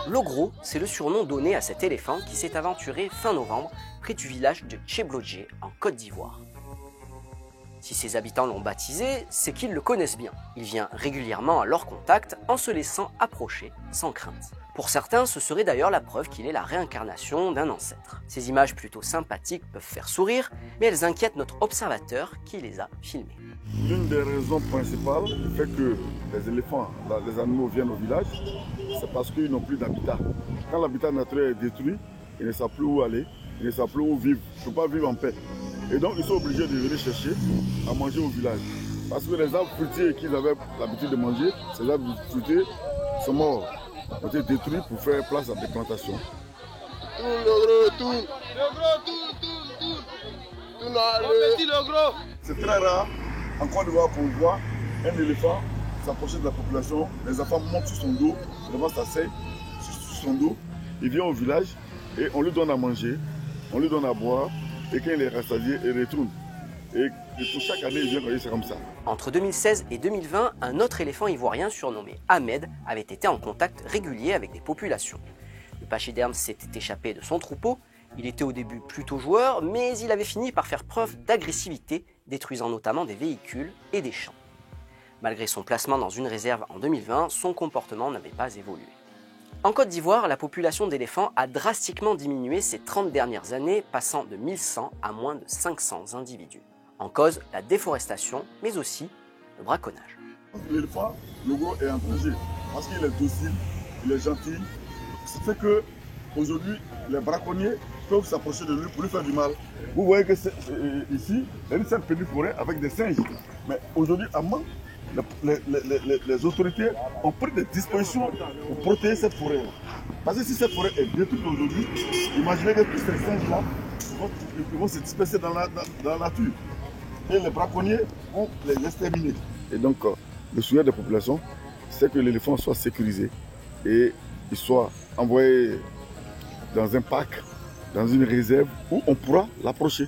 L'ogro, c'est le surnom donné à cet éléphant qui s'est aventuré fin novembre près du village de Tcheblodje en Côte d'Ivoire. Si ses habitants l'ont baptisé, c'est qu'ils le connaissent bien. Il vient régulièrement à leur contact en se laissant approcher sans crainte. Pour certains, ce serait d'ailleurs la preuve qu'il est la réincarnation d'un ancêtre. Ces images plutôt sympathiques peuvent faire sourire, mais elles inquiètent notre observateur qui les a filmées. L'une des raisons principales qui fait que les éléphants, les animaux viennent au village, c'est parce qu'ils n'ont plus d'habitat. Quand l'habitat naturel est détruit, ils ne savent plus où aller, ils ne savent plus où vivre, ils ne peuvent pas vivre en paix. Et donc ils sont obligés de venir chercher à manger au village. Parce que les arbres fruitiers qu'ils avaient l'habitude de manger, ces arbres fruitiers sont morts, ont été détruits pour faire place à des plantations. C'est très rare en Côte d'Ivoire qu'on voit un éléphant s'approcher de la population, les enfants montent sur son dos, devant sa selle, sur son dos, il vient au village et on lui donne à manger, on lui donne à boire, et quand il est rassasié, il retourne. Et pour chaque année, il vient c'est comme ça. Entre 2016 et 2020, un autre éléphant ivoirien surnommé Ahmed avait été en contact régulier avec des populations. Le pachyderme s'était échappé de son troupeau. Il était au début plutôt joueur, mais il avait fini par faire preuve d'agressivité, détruisant notamment des véhicules et des champs. Malgré son placement dans une réserve en 2020, son comportement n'avait pas évolué. En Côte d'Ivoire, la population d'éléphants a drastiquement diminué ces 30 dernières années, passant de 1100 à moins de 500 individus. En cause, la déforestation, mais aussi le braconnage. L'éléphant, le gros est en danger parce qu'il est docile, il est gentil. Ce fait qu'aujourd'hui, les braconniers peuvent s'approcher de lui pour lui faire du mal. Vous voyez que ici, il y a une simple petite forêt avec des singes. Mais aujourd'hui, à Mans, les autorités ont pris des dispositions pour protéger cette forêt. Parce que si cette forêt est détruite aujourd'hui, imaginez que tous ces singes-là vont se disperser dans la nature. Et les braconniers vont les exterminer. Et donc, le souhait des populations, c'est que l'éléphant soit sécurisé et il soit envoyé dans un parc, dans une réserve où on pourra l'approcher.